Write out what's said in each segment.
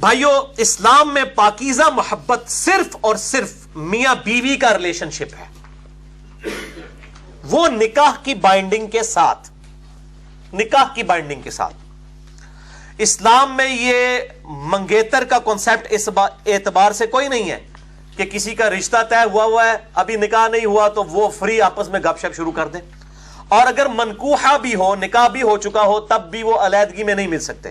بھائیو اسلام میں پاکیزہ محبت صرف اور صرف میاں بیوی کا ریلیشن شپ ہے، وہ نکاح کی بائنڈنگ کے ساتھ، نکاح کی بائنڈنگ کے ساتھ۔ اسلام میں یہ منگیتر کا کانسیپٹ اس اعتبار سے کوئی نہیں ہے کہ کسی کا رشتہ طے ہوا ہے، ابھی نکاح نہیں ہوا تو وہ فری آپس میں گپ شپ شروع کر دیں، اور اگر منکوحہ بھی ہو، نکاح بھی ہو چکا ہو، تب بھی وہ علیحدگی میں نہیں مل سکتے۔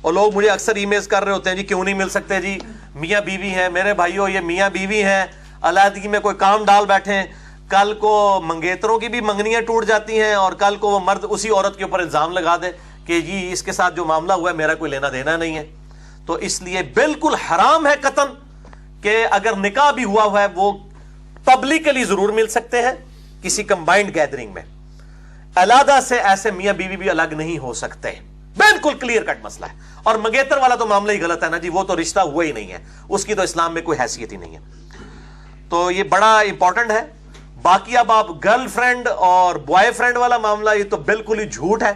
اور لوگ مجھے اکثر ای میلز کر رہے ہوتے ہیں جی کیوں نہیں مل سکتے، جی میاں بیوی ہیں۔ میرے بھائیو یہ میاں بیوی ہیں، علیحدگی میں کوئی کام ڈال بیٹھے ہیں، کل کو منگیتروں کی بھی منگنیاں ٹوٹ جاتی ہیں، اور کل کو وہ مرد اسی عورت کے اوپر الزام لگا دے کہ جی اس کے ساتھ جو معاملہ ہوا ہے میرا کوئی لینا دینا نہیں ہے۔ تو اس لیے بالکل حرام ہے قطعاً کہ اگر نکاح بھی ہوا ہے وہ پبلکلی ضرور مل سکتے ہیں کسی کمبائنڈ گیدرنگ میں، علیحدہ سے ایسے میاں بیوی بھی الگ نہیں ہو سکتے، بالکل کلیئر کٹ مسئلہ ہے۔ اور منگیتر والا تو معاملہ ہی غلط ہے نا جی، وہ تو رشتہ ہوا ہی نہیں ہے، اس کی تو اسلام میں کوئی حیثیت ہی نہیں ہے۔ تو یہ بڑا امپورٹنٹ ہے۔ باقی اب آپ گرل فرینڈ اور بوائے فرینڈ والا معاملہ یہ تو بالکل ہی جھوٹ ہے۔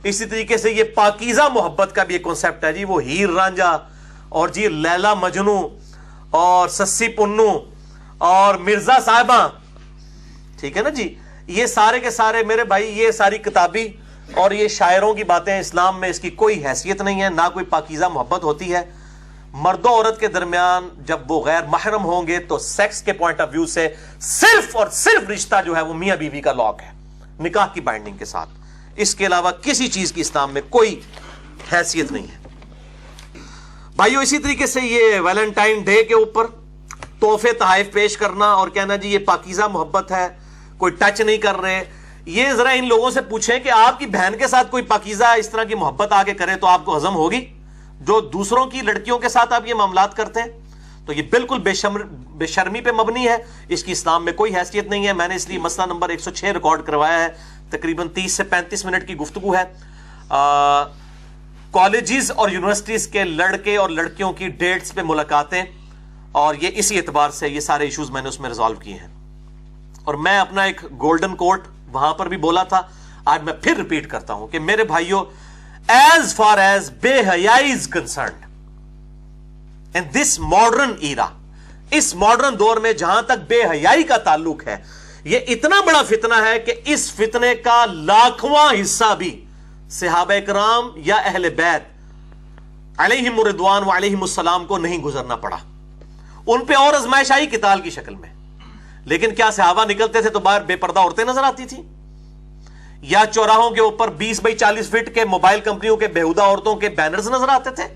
اسی طریقے سے یہ پاکیزہ محبت کا بھی ایک کنسپٹ ہے جی، وہ ہیر رانجھا اور جی لیلا مجنو اور سسی پنو اور مرزا صاحبہ، ٹھیک ہے نا جی، یہ سارے کے سارے میرے بھائی یہ ساری کتابی اور یہ شاعروں کی باتیں، اسلام میں اس کی کوئی حیثیت نہیں ہے، نہ کوئی پاکیزہ محبت ہوتی ہے۔ مرد و عورت کے درمیان جب وہ غیر محرم ہوں گے تو سیکس کے پوائنٹ آف ویو سے صرف اور صرف رشتہ جو ہے وہ میاں بیوی کا لاک ہے، نکاح کی بائنڈنگ کے ساتھ، اس کے علاوہ کسی چیز کی اسلام میں کوئی حیثیت نہیں ہے۔ بھائیو اسی طریقے سے یہ ویلنٹائن ڈے کے اوپر تحفے تحائف پیش کرنا اور کہنا جی یہ پاکیزہ محبت ہے، کوئی ٹچ نہیں کر رہے، یہ ذرا ان لوگوں سے پوچھیں کہ آپ کی بہن کے ساتھ کوئی پاکیزہ اس طرح کی محبت آگے کرے تو آپ کو ہضم ہوگی؟ جو دوسروں کی لڑکیوں کے ساتھ آپ یہ معاملات کرتے ہیں تو یہ بالکل بے شرمی پہ مبنی ہے، اس کی اسلام میں کوئی حیثیت نہیں ہے۔ میں نے اس لیے مسئلہ نمبر 106 ریکارڈ کروایا ہے، تقریباً 30 سے 35 منٹ کی گفتگو ہے۔ کالجز اور یونیورسٹیز کے لڑکے اور لڑکیوں کی ڈیٹس پہ ملاقاتیں، اور یہ اسی اعتبار سے یہ سارے ایشوز میں نے اس میں ریزالو کیے ہیں۔ اور میں اپنا ایک گولڈن کوٹ وہاں پر بھی بولا تھا، آج میں پھر ریپیٹ کرتا ہوں کہ میرے بھائیوں، as far as بے حیائی is concerned in this modern era، اس ماڈرن دور میں جہاں تک بے حیائی کا تعلق ہے، یہ اتنا بڑا فتنہ ہے کہ اس فتنے کا لاکھواں حصہ بھی صحابہ کرام یا اہل بیت علیہم الرضوان و علیہم السلام کو نہیں گزرنا پڑا۔ ان پہ اور آزمائش آئی قتال کی شکل میں، لیکن کیا صحابہ نکلتے تھے تو باہر بے پردہ عورتیں نظر آتی تھیں؟ یا چوراہوں کے اوپر 20 بائی 40 فٹ کے موبائل کمپنیوں کے بےہودہ عورتوں کے بینرز نظر آتے تھے؟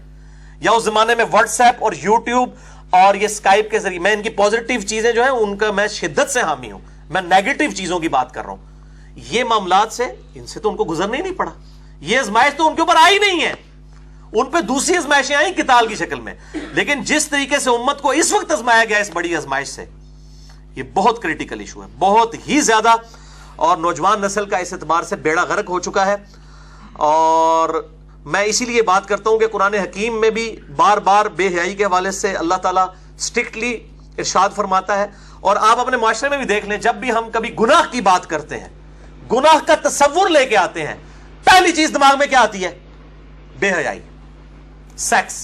یا اس زمانے میں واٹس ایپ اور یوٹیوب اور یہ اسکائپ کے ذریعے، میں ان کی پازیٹیو چیزیں جو ہیں ان کا میں شدت سے حامی ہوں، میں نیگیٹو چیزوں کی بات کر رہا ہوں، یہ معاملات سے ان سے تو ان کو گزرنا ہی نہیں پڑا، یہ ازمائش تو ان کے اوپر آئی نہیں ہے، ان پہ دوسری ازمائشیں آئیں قتال کی شکل میں۔ لیکن جس طریقے سے امت کو اس وقت ازمایا گیا اس بڑی ازمائش سے، یہ بہت کریٹیکل ایشو ہے، بہت ہی زیادہ، اور نوجوان نسل کا اس اعتبار سے بیڑا غرق ہو چکا ہے۔ اور میں اسی لیے بات کرتا ہوں کہ قرآن حکیم میں بھی بار بار بے حیائی کے حوالے سے اللہ تعالیٰ اسٹرکٹلی ارشاد فرماتا ہے، اور آپ اپنے معاشرے میں بھی دیکھ لیں، جب بھی ہم کبھی گناہ کی بات کرتے ہیں، گناہ کا تصور لے کے آتے ہیں، پہلی چیز دماغ میں کیا آتی ہے؟ بے حیائی، سیکس،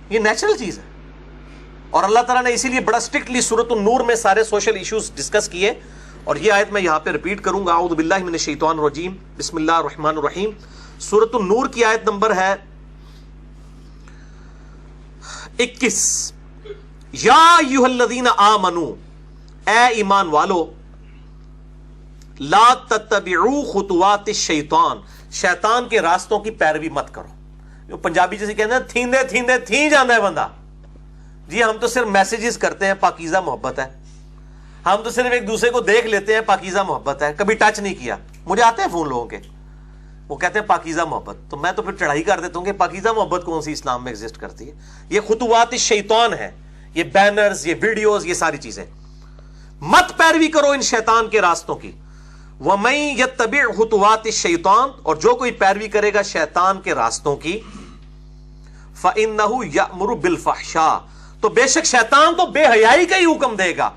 یہ نیچرل چیز ہے۔ اور اللہ تعالیٰ نے اسی لیے بڑا اسٹرکٹلی سورۃ النور میں سارے سوشل ایشوز ڈسکس کیے، اور یہ آیت میں یہاں پہ ریپیٹ کروں گا، اعوذ باللہ من الشیطان الرجیم، بسم اللہ الرحمن الرحیم۔ سورۃ النور کی آیت نمبر ہے 21، یا ایھا الذین آمنوا، اے ایمان والو، لا تتبعوا خطوات الشیطان، شیطان کے راستوں کی پیروی مت کرو۔ پنجابی جیسے کہتے ہیں تھیندے تھیندے تھی جانا ہے بندہ، جی ہم تو صرف میسیجز کرتے ہیں، پاکیزہ محبت ہے، ہم تو صرف ایک دوسرے کو دیکھ لیتے ہیں، پاکیزہ محبت ہے، کبھی ٹچ نہیں کیا۔ مجھے آتے ہیں فون لوگوں کے، وہ کہتے ہیں پاکیزہ محبت، تو میں تو پھر چڑھائی کر دیتا ہوں کہ پاکیزہ محبت کون سی اسلام میں ایگزسٹ کرتی ہے؟ یہ خطوات الشیطان ہے، یہ بینرز، یہ ویڈیوز، یہ ساری چیزیں، مت پیروی کرو ان شیطان کے راستوں کی۔ وَمَن يَتَّبِعْ خُطُوَاتِ الشَّيْطَانِ، اور جو کوئی پیروی کرے گا شیطان کے راستوں کی، فَإِنَّهُ يَأْمُرُ بِالْفَحْشَاءِ، تو بے شک شیطان تو بے حیائی کا ہی حکم دے گا،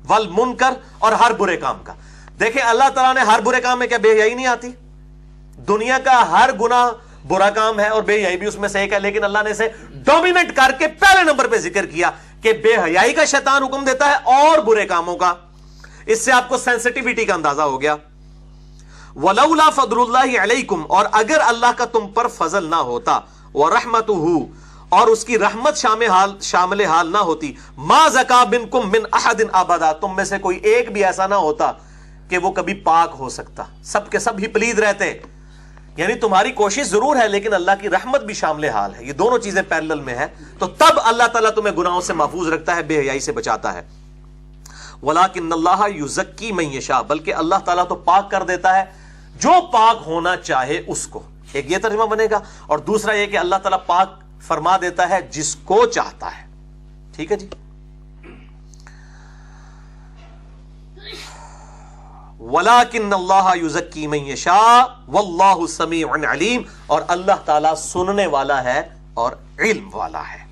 والمنکر، اور ہر برے کام کا۔ دیکھیں اللہ تعالیٰ نے ہر برے کام میں کیا بے حیائی نہیں آتی؟ دنیا کا ہر گناہ برا کام ہے اور بے حیائی بھی اس میں سے ایک ہے, لیکن اللہ نے اسے ڈومیننٹ کر کے پہلے نمبر پہ ذکر کیا کہ بے حیائی کا شیطان حکم دیتا ہے اور برے کاموں کا. اس سے آپ کو سینسٹیوٹی کا اندازہ ہو گیا. وَلَوْلَا فَضْلُ اللَّهِ عَلَيْكُمْ, اور اگر اللہ کا تم پر فضل نہ ہوتا, وَرَحْمَتُهُ, اور اس کی رحمت شامل حال نہ ہوتی, مَا زَكَا مِنْكُمْ مِنْ أَحَدٍ أَبَدًا, تم میں سے کوئی ایک بھی ایسا نہ ہوتا کہ وہ کبھی پاک ہو سکتا, سب کے سب ہی پلید رہتے. یعنی تمہاری کوشش ضرور ہے لیکن اللہ کی رحمت بھی شامل حال ہے, یہ دونوں چیزیں پیرلل میں ہیں, تو تب اللہ تعالیٰ تمہیں گناہوں سے محفوظ رکھتا ہے, بے حیائی سے بچاتا ہے. وَلَكِنَّ اللَّهَ يُزَكِّي مَن يَشَاءُ, بلکہ اللہ تعالیٰ تو پاک کر دیتا ہے جو پاک ہونا چاہے اس کو. ایک یہ ترجمہ بنے گا, اور دوسرا یہ کہ اللہ تعالیٰ پاک فرما دیتا ہے جس کو چاہتا ہے. ٹھیک ہے جی. وَلَكِنَّ اللَّهَ يُزَكِّي مَن يَشَاءُ وَاللَّهُ سَمِيعٌ عَلِيمٌ, اور اللہ تعالیٰ سننے والا ہے اور علم والا ہے.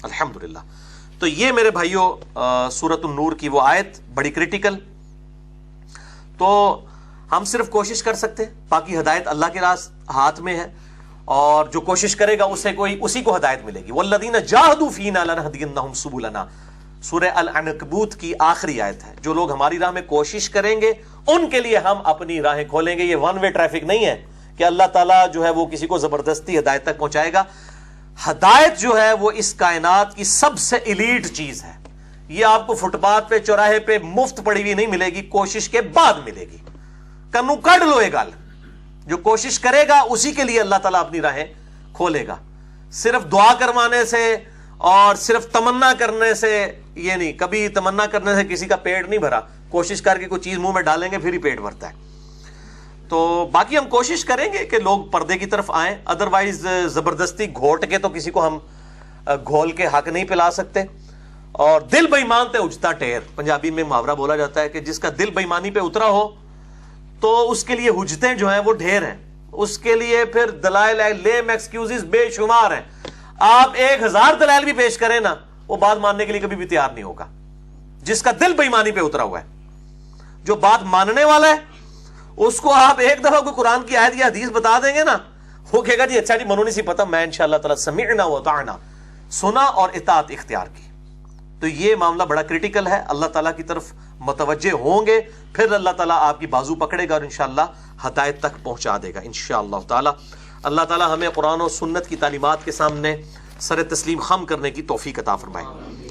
الحمدللہ. تو یہ میرے بھائیوں سورۃ النور کی وہ آیت بڑی کریٹیکل. تو ہم صرف کوشش کر سکتے ہیں, باقی ہدایت اللہ کے ہاتھ میں ہے, اور جو کوشش کرے گا اسی کو ہدایت ملے گی. وَالَّذِينَ جَاهَدُوا فِينَا لَنَهْدِيَنَّهُمْ سُبُلَنَا, سورہ العنکبوت کی آخری آیت ہے. جو لوگ ہماری راہ میں کوشش کریں گے ان کے لیے ہم اپنی راہیں کھولیں گے. یہ ون وے ٹریفک نہیں ہے کہ اللہ تعالیٰ جو ہے وہ کسی کو زبردستی ہدایت تک پہنچائے گا. ہدایت جو ہے وہ اس کائنات کی سب سے ایلیٹ چیز ہے. یہ آپ کو فٹ پاتھ پہ, چوراہے پہ مفت پڑی ہوئی نہیں ملے گی, کوشش کے بعد ملے گی. کنو کڈ لو یہ گل, جو کوشش کرے گا اسی کے لیے اللہ تعالیٰ اپنی راہیں کھولے گا. صرف دعا کروانے سے اور صرف تمنا کرنے سے یہ نہیں, کبھی تمنا کرنے سے کسی کا پیٹ نہیں بھرا, کوشش کر کے کوئی چیز منہ میں ڈالیں گے پھر ہی پیٹ بھرتا ہے. تو باقی ہم کوشش کریں گے کہ لوگ پردے کی طرف آئیں, ادروائز زبردستی گھوٹ کے تو کسی کو ہم گھول کے حق نہیں پلا سکتے. اور دل بے ایمان تے اجتا ٹیر, پنجابی میں محاورہ بولا جاتا ہے کہ جس کا دل بے ایمانی پہ اترا ہو تو اس کے لیے حجتیں جو ہیں وہ ڈھیر ہیں, اس کے لیے پھر دلائل لیم ایکسکیوزز بے شمار ہیں. آپ 1000 دلائل بھی پیش کریں نا, وہ بات ماننے کے لیے کبھی بھی تیار نہیں ہوگا. جس کا دل بے ایمانی پہ اترا ہوا ہے, جو بات ماننے والا ہے, اس کو آپ ایک دفعہ کوئی قرآن کی آیت یا حدیث بتا دیں گے نا, وہ کہے گا جی اچھا جی منو نہیں سی پتا, میں انشاءاللہ تعالی سمعنا و اطعنا, سنا اور اطاعت اختیار کی. تو یہ معاملہ بڑا کریٹیکل ہے. اللہ تعالیٰ کی طرف متوجہ ہوں گے, پھر اللہ تعالیٰ آپ کی بازو پکڑے گا اور انشاءاللہ ہدایت تک پہنچا دے گا انشاءاللہ تعالیٰ. اللہ تعالیٰ ہمیں قرآن و سنت کی تعلیمات کے سامنے سر تسلیم خم کرنے کی توفیق عطا فرمائے.